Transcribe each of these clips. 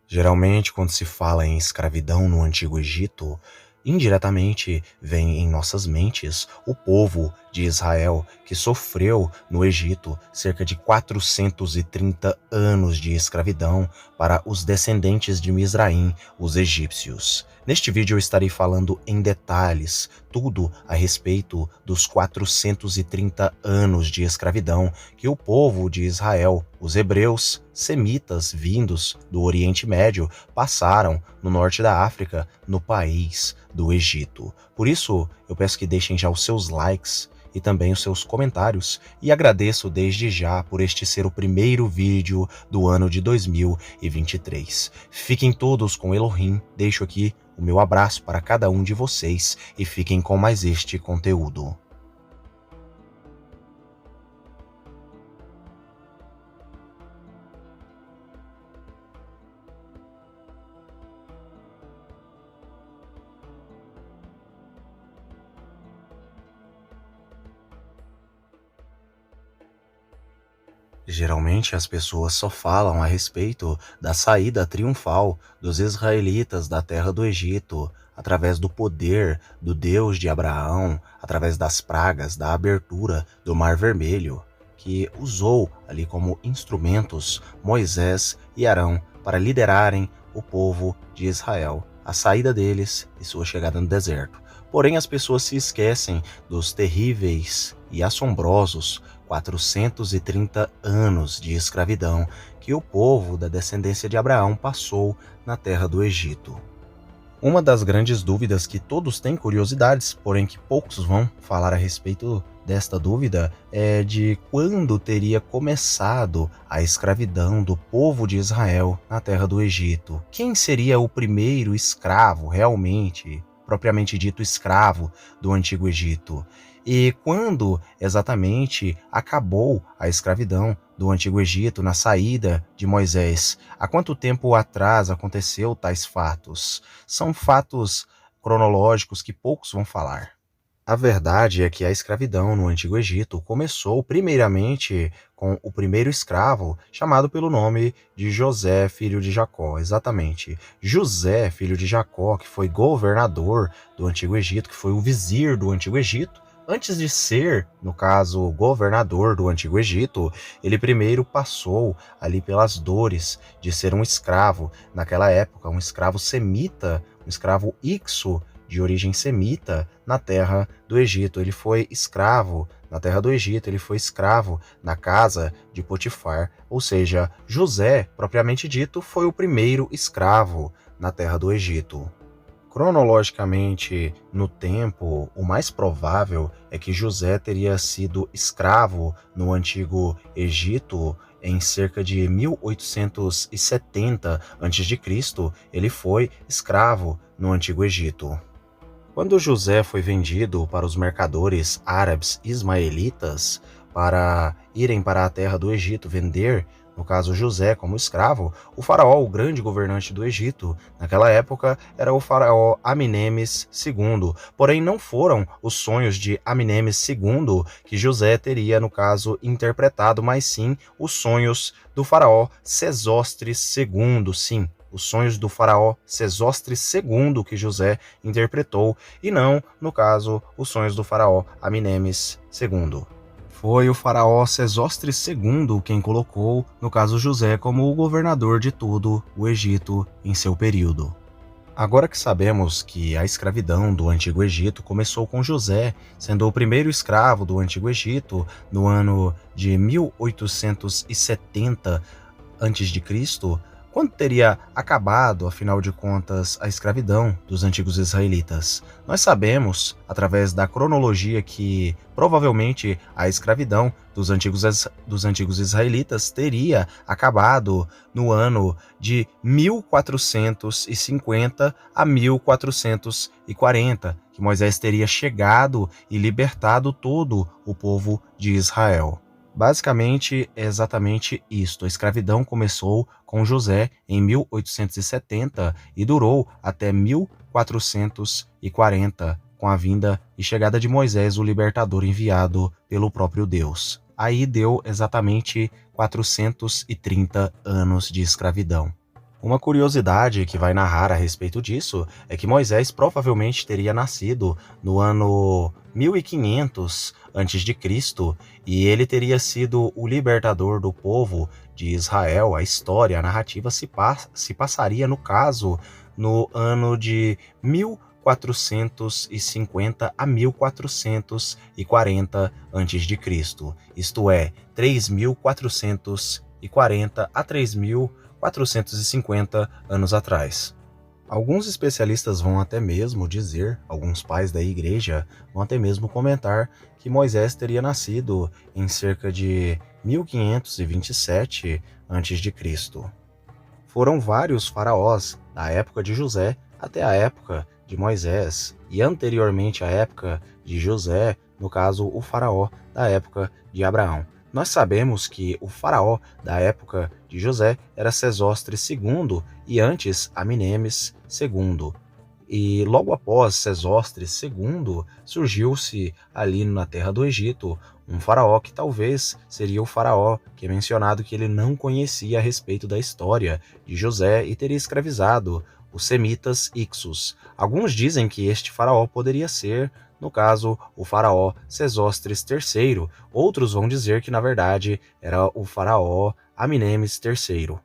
Geralmente, quando se fala em escravidão no Antigo Egito, indiretamente vem em nossas mentes o povo de Israel que sofreu no Egito cerca de 430 anos de escravidão para os descendentes de Misraim, os egípcios. Neste vídeo eu estarei falando em detalhes tudo a respeito dos 430 anos de escravidão que o povo de Israel, os hebreus, semitas vindos do Oriente Médio, passaram no norte da África, no país do Egito. Por isso, eu peço que deixem já os seus likes e também os seus comentários, e agradeço desde já por este ser o primeiro vídeo do ano de 2023. Fiquem todos com Elohim, deixo aqui o meu abraço para cada um de vocês e fiquem com mais este conteúdo. Geralmente as pessoas só falam a respeito da saída triunfal dos israelitas da terra do Egito, através do poder do Deus de Abraão, através das pragas, da abertura do Mar Vermelho, que usou ali como instrumentos Moisés e Arão para liderarem o povo de Israel, a saída deles e sua chegada no deserto. Porém, as pessoas se esquecem dos terríveis e assombrosos 430 anos de escravidão que o povo da descendência de Abraão passou na terra do Egito. Uma das grandes dúvidas que todos têm curiosidades, porém que poucos vão falar a respeito desta dúvida, é de quando teria começado a escravidão do povo de Israel na terra do Egito. Quem seria o primeiro escravo realmente, propriamente dito escravo do Antigo Egito? E quando exatamente acabou a escravidão do Antigo Egito na saída de Moisés? Há quanto tempo atrás aconteceu tais fatos? São fatos cronológicos que poucos vão falar. A verdade é que a escravidão no Antigo Egito começou primeiramente com o primeiro escravo, chamado pelo nome de José, filho de Jacó. Exatamente. José, filho de Jacó, que foi governador do Antigo Egito, que foi o vizir do Antigo Egito. Antes de ser, no caso, governador do Antigo Egito, ele primeiro passou ali pelas dores de ser um escravo. Naquela época, um escravo semita, um escravo ixo, de origem semita, na terra do Egito. Ele foi escravo na terra do Egito, ele foi escravo na casa de Potifar. Ou seja, José, propriamente dito, foi o primeiro escravo na terra do Egito. Cronologicamente, no tempo, o mais provável é que José teria sido escravo no Antigo Egito em cerca de 1870 a.C. Ele foi escravo no Antigo Egito. Quando José foi vendido para os mercadores árabes ismaelitas para irem para a terra do Egito vender, no caso José como escravo, o faraó, o grande governante do Egito, naquela época era o faraó Amenemes II. Porém, não foram os sonhos de Amenemes II que José teria, no caso, interpretado, mas sim os sonhos do faraó Sesostris II, sim. Os sonhos do faraó Sesostris II que José interpretou, e não, no caso, os sonhos do faraó Amenemes II. Foi o faraó Sesostris II quem colocou, no caso José, como o governador de todo o Egito em seu período. Agora que sabemos que a escravidão do Antigo Egito começou com José, sendo o primeiro escravo do Antigo Egito no ano de 1870 a.C., quando teria acabado, afinal de contas, a escravidão dos antigos israelitas? Nós sabemos, através da cronologia, que provavelmente a escravidão dos antigos israelitas teria acabado no ano de 1450 a 1440, que Moisés teria chegado e libertado todo o povo de Israel. Basicamente, é exatamente isto. A escravidão começou com José em 1870 e durou até 1440, com a vinda e chegada de Moisés, o libertador enviado pelo próprio Deus. Aí deu exatamente 430 anos de escravidão. Uma curiosidade que vai narrar a respeito disso é que Moisés provavelmente teria nascido no ano 1500 a.C. e ele teria sido o libertador do povo de Israel. A história, a narrativa se passaria, no caso, no ano de 1450 a 1440 a.C., isto é, 3440 a 3450 anos atrás. Alguns especialistas vão até mesmo dizer, alguns pais da igreja vão até mesmo comentar que Moisés teria nascido em cerca de 1527 a.C. Foram vários faraós da época de José até a época de Moisés e anteriormente à época de José, no caso o faraó da época de Abraão. Nós sabemos que o faraó da época de José era Sesostris II e antes Aminemes II. E logo após Sesostris II, surgiu-se ali na terra do Egito um faraó que talvez seria o faraó que é mencionado que ele não conhecia a respeito da história de José e teria escravizado os semitas Ixos. Alguns dizem que este faraó poderia ser, no caso, o faraó Sesostris III. Outros vão dizer que, na verdade, era o faraó Aminemes III.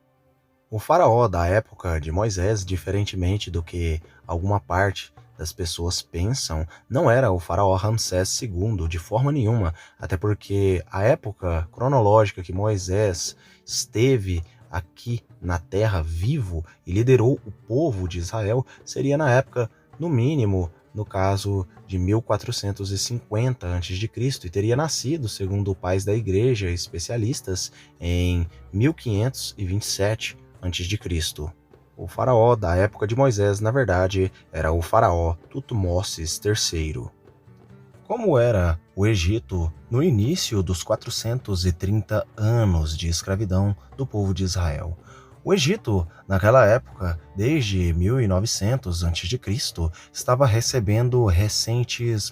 O faraó da época de Moisés, diferentemente do que alguma parte das pessoas pensam, não era o faraó Ramsés II de forma nenhuma, até porque a época cronológica que Moisés esteve aqui na terra vivo e liderou o povo de Israel seria na época, no mínimo, no caso de 1450 a.C., e teria nascido, segundo pais da igreja e especialistas, em 1527 a.C. O faraó da época de Moisés, na verdade, era o faraó Tutmoses III. Como era o Egito no início dos 430 anos de escravidão do povo de Israel? O Egito, naquela época, desde 1900 a.C., estava recebendo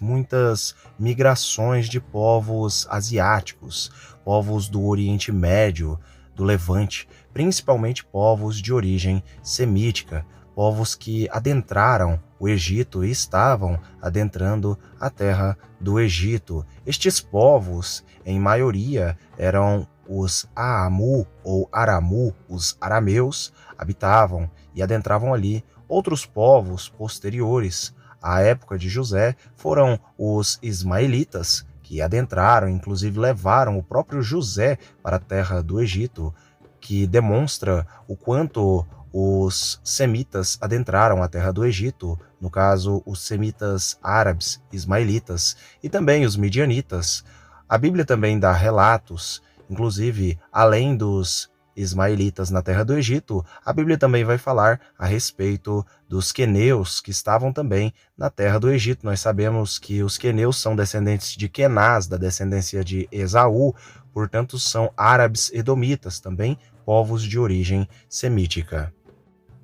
muitas migrações de povos asiáticos, povos do Oriente Médio, do Levante, principalmente povos de origem semítica, povos que adentraram o Egito e estavam adentrando a terra do Egito. Estes povos, em maioria, eram os Aamu ou Aramu, os arameus, habitavam e adentravam ali. Outros povos posteriores à época de José foram os ismaelitas, que adentraram, inclusive levaram o próprio José para a terra do Egito, que demonstra o quanto os semitas adentraram a terra do Egito, no caso, os semitas árabes, ismaelitas, e também os midianitas. A Bíblia também dá relatos, inclusive, além dos ismaelitas na terra do Egito, a Bíblia também vai falar a respeito dos queneus, que estavam também na terra do Egito. Nós sabemos que os queneus são descendentes de Kenaz, da descendência de Esaú, portanto são árabes edomitas, também povos de origem semítica.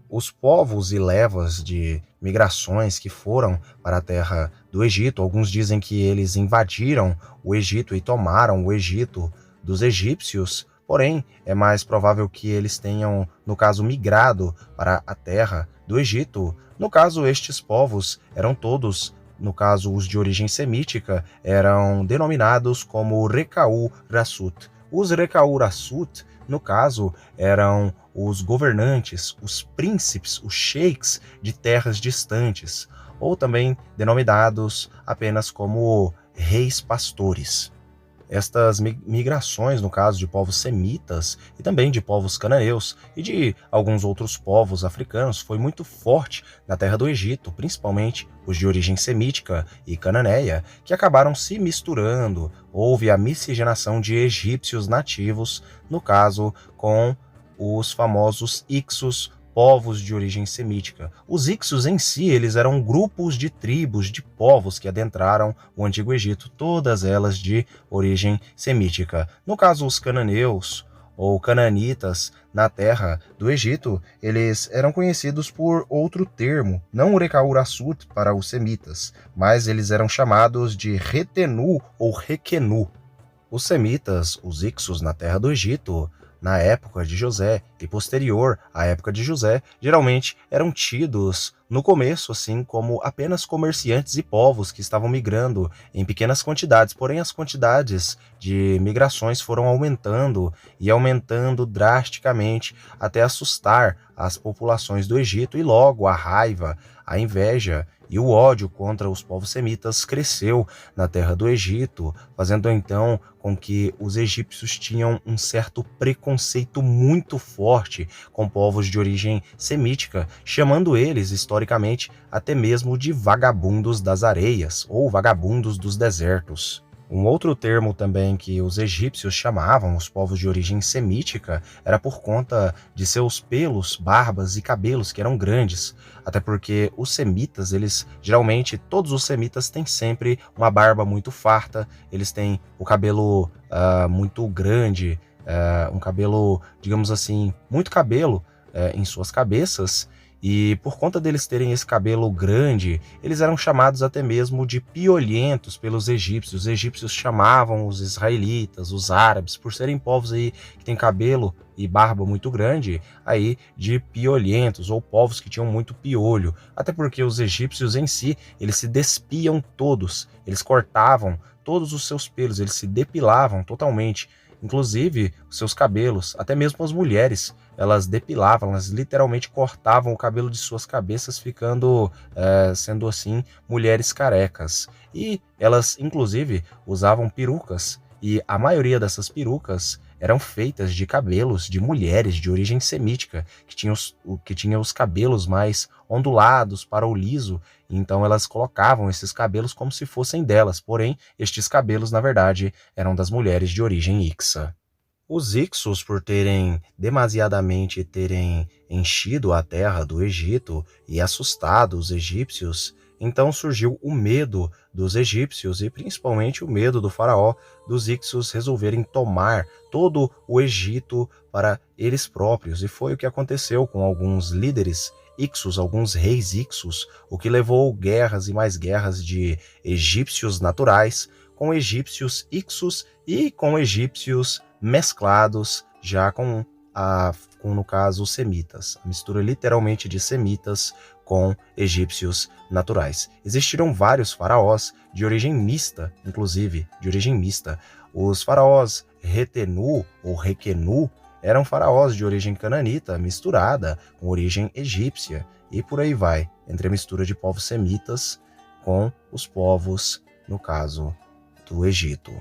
Os povos e levas de migrações que foram para a terra do Egito, alguns dizem que eles invadiram o Egito e tomaram o Egito dos egípcios, porém é mais provável que eles tenham, no caso, migrado para a terra do Egito. No caso, estes povos eram todos, no caso, os de origem semítica, eram denominados como Recaú Rassut. Os Recaú Rassut, no caso, eram os governantes, os príncipes, os sheiks de terras distantes, ou também denominados apenas como reis pastores. Estas migrações, no caso de povos semitas e também de povos cananeus e de alguns outros povos africanos, foi muito forte na terra do Egito, principalmente os de origem semítica e cananeia, que acabaram se misturando. Houve a miscigenação de egípcios nativos, no caso com os famosos Ixos, povos de origem semítica. Os Ixos em si, eles eram grupos de tribos, de povos que adentraram o Antigo Egito, todas elas de origem semítica. No caso, os cananeus ou cananitas na terra do Egito, eles eram conhecidos por outro termo, não Urecaurassut para os semitas, mas eles eram chamados de Retenu ou Requenu. Os semitas, os Ixos na terra do Egito, na época de José e posterior à época de José, geralmente eram tidos no começo assim como apenas comerciantes e povos que estavam migrando em pequenas quantidades, porém as quantidades de migrações foram aumentando e aumentando drasticamente até assustar as populações do Egito, e logo a raiva, a inveja e o ódio contra os povos semitas cresceu na terra do Egito, fazendo então com que os egípcios tinham um certo preconceito muito forte com povos de origem semítica, chamando eles, historicamente, até mesmo de vagabundos das areias ou vagabundos dos desertos. Um outro termo também que os egípcios chamavam os povos de origem semítica era por conta de seus pelos, barbas e cabelos que eram grandes, até porque os semitas, eles geralmente, todos os semitas têm sempre uma barba muito farta, eles têm o cabelo muito grande, um cabelo, digamos assim, muito cabelo em suas cabeças. E por conta deles terem esse cabelo grande, eles eram chamados até mesmo de piolhentos pelos egípcios. Os egípcios chamavam os israelitas, os árabes, por serem povos aí que têm cabelo e barba muito grande, aí de piolhentos, ou povos que tinham muito piolho. Até porque os egípcios em si, eles se despiam todos, eles cortavam todos os seus pelos, eles se depilavam totalmente, inclusive os seus cabelos, até mesmo as mulheres elas depilavam, elas literalmente cortavam o cabelo de suas cabeças, ficando, sendo assim, mulheres carecas. E elas, inclusive, usavam perucas, e a maioria dessas perucas eram feitas de cabelos de mulheres de origem semítica, que tinham os cabelos mais ondulados para o liso, então elas colocavam esses cabelos como se fossem delas, porém, estes cabelos, na verdade, eram das mulheres de origem Ixa. Os Ixos, por terem enchido a terra do Egito e assustado os egípcios, então surgiu o medo dos egípcios e principalmente o medo do faraó dos Ixos resolverem tomar todo o Egito para eles próprios. E foi o que aconteceu com alguns líderes Ixos, alguns reis Ixos, o que levou guerras e mais guerras de egípcios naturais com egípcios Ixos e com egípcios mesclados já com, no caso, os semitas. A mistura literalmente de semitas com egípcios naturais. Existiram vários faraós de origem mista, inclusive, de origem mista. Os faraós Retenu ou Requenu eram faraós de origem cananita misturada com origem egípcia, e por aí vai, entre a mistura de povos semitas com os povos, no caso, do Egito.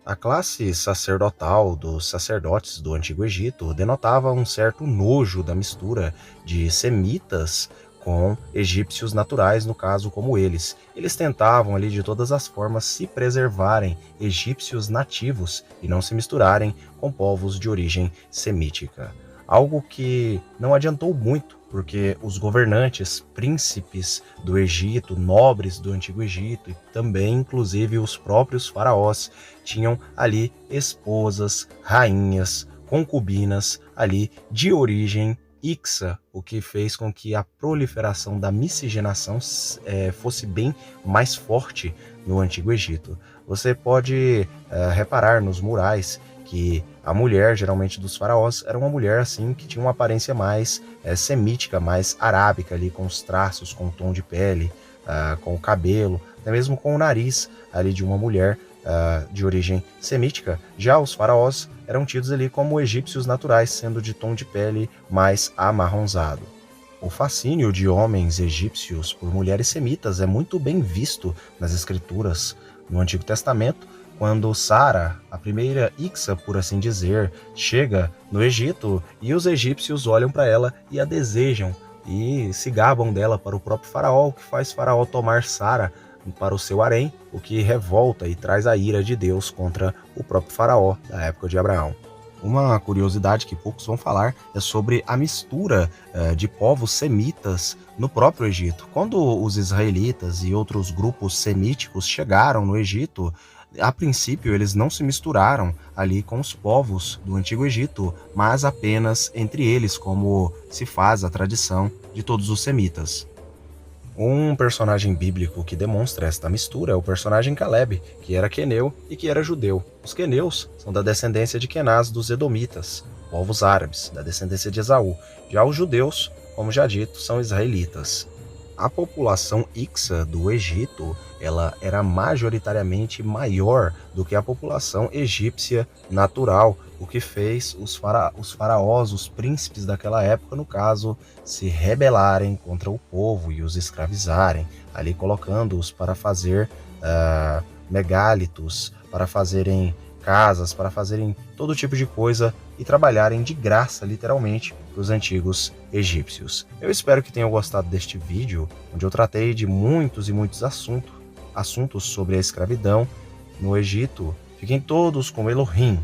A classe sacerdotal dos sacerdotes do Antigo Egito denotava um certo nojo da mistura de semitas com egípcios naturais, no caso, como eles. Eles tentavam ali de todas as formas se preservarem egípcios nativos e não se misturarem com povos de origem semítica. Algo que não adiantou muito, porque os governantes, príncipes do Egito, nobres do Antigo Egito e também, inclusive, os próprios faraós tinham ali esposas, rainhas, concubinas ali de origem Ixa, o que fez com que a proliferação da miscigenação fosse bem mais forte no Antigo Egito. Você pode reparar nos murais que a mulher, geralmente dos faraós, era uma mulher assim que tinha uma aparência mais semítica, mais arábica ali, com os traços, com o tom de pele, com o cabelo, até mesmo com o nariz ali de uma mulher de origem semítica. Já os faraós eram tidos ali como egípcios naturais, sendo de tom de pele mais amarronzado. O fascínio de homens egípcios por mulheres semitas é muito bem visto nas escrituras no Antigo Testamento, quando Sara, a primeira Ixa, por assim dizer, chega no Egito e os egípcios olham para ela e a desejam e se gabam dela para o próprio faraó, o que faz faraó tomar Sara para o seu harém, o que revolta e traz a ira de Deus contra o próprio faraó da época de Abraão. Uma curiosidade que poucos vão falar é sobre a mistura de povos semitas no próprio Egito. Quando os israelitas e outros grupos semíticos chegaram no Egito, a princípio eles não se misturaram ali com os povos do Antigo Egito, mas apenas entre eles, como se faz a tradição de todos os semitas. Um personagem bíblico que demonstra esta mistura é o personagem Caleb, que era queneu e que era judeu. Os queneus são da descendência de Kenaz dos Edomitas, povos árabes, da descendência de Esaú. Já os judeus, como já dito, são israelitas. A população Ixa do Egito, ela era majoritariamente maior do que a população egípcia natural, o que fez os faraós, os príncipes daquela época, no caso, se rebelarem contra o povo e os escravizarem, ali colocando-os para fazer megálitos, para fazerem casas, para fazerem todo tipo de coisa e trabalharem de graça, literalmente, para os antigos egípcios. Eu espero que tenham gostado deste vídeo, onde eu tratei de muitos e muitos assuntos sobre a escravidão no Egito. Fiquem todos com Elohim.